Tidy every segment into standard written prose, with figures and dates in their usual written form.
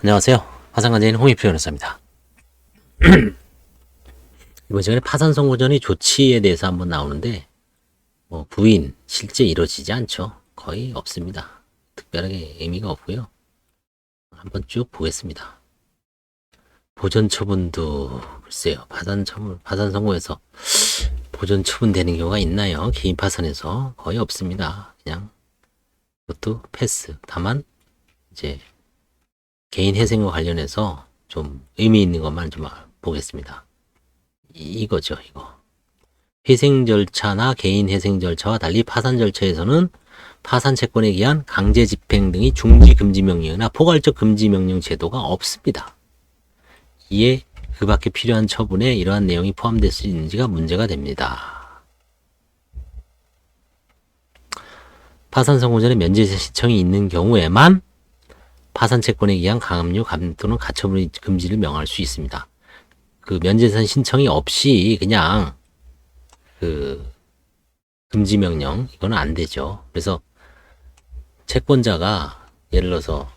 안녕하세요. 화상관제인 홍익표 변호사입니다. 이번 시간에 파산 선고전의 조치에 대해서 한번 나오는데 부인 실제 이루어지지 않죠. 거의 없습니다. 특별하게 의미가 없고요. 한번 쭉 보겠습니다. 보전 처분도 글쎄요. 파산 선고에서 보전 처분되는 경우가 있나요? 개인 파산에서 거의 없습니다. 그냥 그것도 패스. 다만 이제 개인 회생과 관련해서 좀 의미 있는 것만 좀 보겠습니다. 이거죠, 이거. 회생 절차나 개인 회생 절차와 달리 파산 절차에서는 파산 채권에 기한 강제 집행 등의 중지 금지 명령이나 포괄적 금지 명령 제도가 없습니다. 이에 그 밖에 필요한 처분에 이러한 내용이 포함될 수 있는지가 문제가 됩니다. 파산 선고전에 면제세 신청이 있는 경우에만 파산 채권에 기한 강압류 또는 가처분의 금지를 명할 수 있습니다. 그 면제세 신청이 없이 그냥 그 금지 명령 이거는 안 되죠. 그래서 채권자가 예를 들어서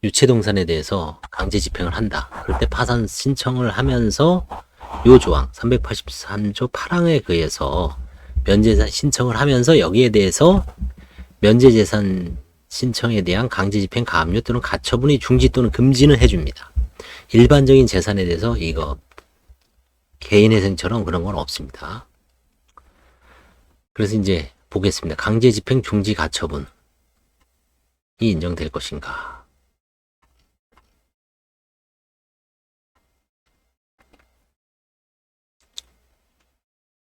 유체동산에 대해서 강제 집행을 한다. 그럴 때 파산 신청을 하면서 요 조항 383조 8항에 의해서 면제재산 신청을 하면서 여기에 대해서 면제재산 신청에 대한 강제 집행 가압류 또는 가처분의 중지 또는 금지는 해줍니다. 일반적인 재산에 대해서 이거 개인회생처럼 그런 건 없습니다. 그래서 이제 보겠습니다. 강제 집행 중지 가처분이 인정될 것인가.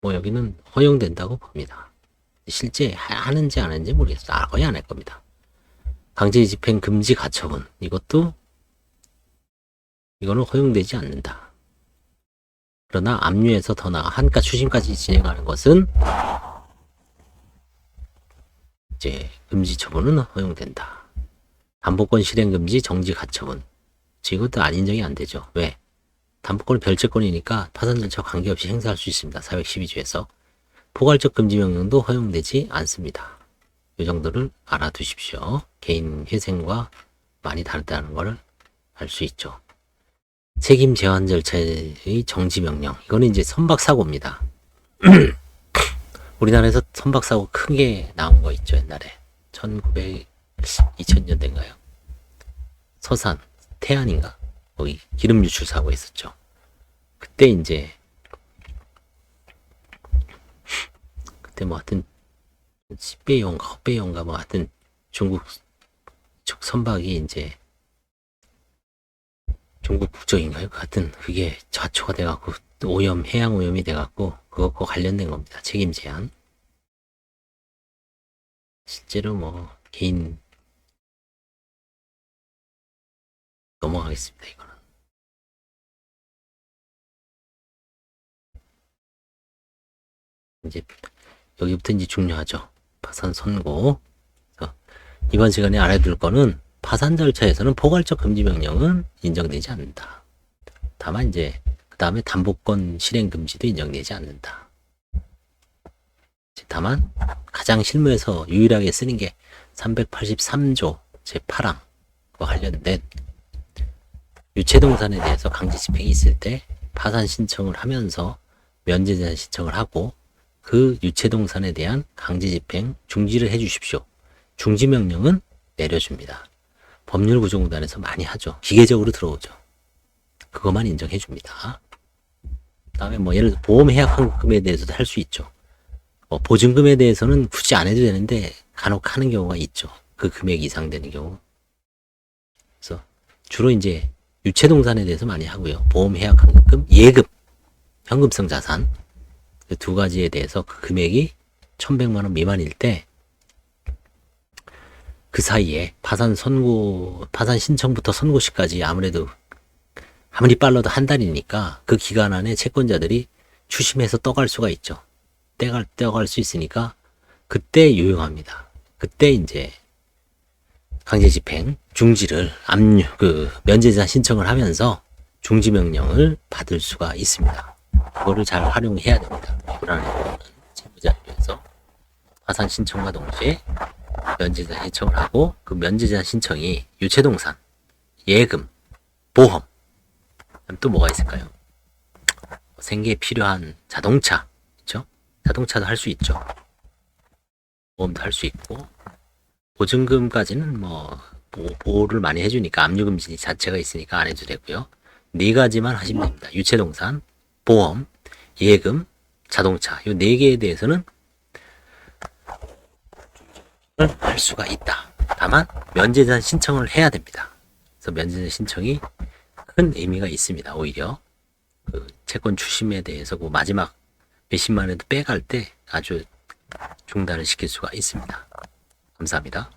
여기는 허용된다고 봅니다. 실제 하는지 안 하는지 모르겠어요. 거의 안 할 겁니다. 강제 집행 금지 가처분 이거는 허용되지 않는다. 그러나 압류에서 더 나아 한가 추심까지 진행하는 것은 이제 금지 처분은 허용된다. 담보권 실행 금지 정지 가처분 이것도 인정이 안 되죠. 왜? 담보권은 별채권이니까 파산 절차와 관계없이 행사할 수 있습니다. 412조에서 포괄적 금지 명령도 허용되지 않습니다. 이 정도를 알아두십시오. 개인 회생과 많이 다르다는 것을 알 수 있죠. 책임 제한 절차의 정지 명령. 이거는 이제 선박사고입니다. 우리나라에서 선박사고 크게 나온 거 있죠. 옛날에 2000년대인가요? 서산, 태안인가? 거기 기름 유출 사고 있었죠. 그때 하여튼 시베이온가 헛베이온가 하여튼 중국 쪽 선박이 이제 중국 국적인가요? 하여튼 그게 좌초가 돼갖고 해양 오염이 돼갖고 그것과 관련된 겁니다. 책임 제한. 실제로 개인 넘어가겠습니다. 이거는. 이제 여기부터 이제 중요하죠. 파산 선고. 이번 시간에 알아둘 거는 파산 절차에서는 포괄적 금지 명령은 인정되지 않는다. 다만 그 다음에 담보권 실행 금지도 인정되지 않는다. 다만 가장 실무에서 유일하게 쓰는 게 383조 제8항과 관련된 유체동산에 대해서 강제 집행이 있을 때 파산 신청을 하면서 면제재산 신청을 하고 그 유체동산에 대한 강제 집행 중지를 해주십시오. 중지 명령은 내려줍니다. 법률 구조공단에서 많이 하죠. 기계적으로 들어오죠. 그것만 인정해 줍니다. 그다음에 예를 들어 보험 해약 환급금에 대해서도 할 수 있죠. 보증금에 대해서는 굳이 안 해도 되는데 간혹 하는 경우가 있죠. 그 금액 이상 되는 경우. 그래서 주로 이제 유체동산에 대해서 많이 하고요. 보험 해약 환급금, 예금, 현금성 자산 그 두 가지에 대해서 그 금액이 1,100만 원 미만일 때 그 사이에 파산 신청부터 선고 시까지 아무리 빨라도 한 달이니까 그 기간 안에 채권자들이 추심해서 떠갈 수가 있죠. 떼갈 수 있으니까 그때 유용합니다. 그때 이제 강제 집행 중지를 면제재산 신청을 하면서 중지 명령을 받을 수가 있습니다. 그거를 잘 활용해야 됩니다. 불안해보는 채무자를 위해서 파산 신청과 동시에 면제재산 신청을 하고 그 면제재산 신청이 유체동산, 예금, 보험. 그럼 또 뭐가 있을까요? 생계에 필요한 자동차, 그렇죠? 자동차도 할 수 있죠. 보험도 할 수 있고, 보증금까지는 뭐 보호를 많이 해주니까 압류금 자체가 있으니까 안 해도 되고요. 네 가지만 하시면 됩니다. 유체동산, 보험, 예금, 자동차. 이 네 개에 대해서는 할 수가 있다. 다만 면제전 신청을 해야 됩니다. 그래서 면제전 신청이 큰 의미가 있습니다. 오히려 그 채권 추심에 대해서 그 마지막 몇십만 원도 빼갈 때 아주 중단을 시킬 수가 있습니다. 감사합니다.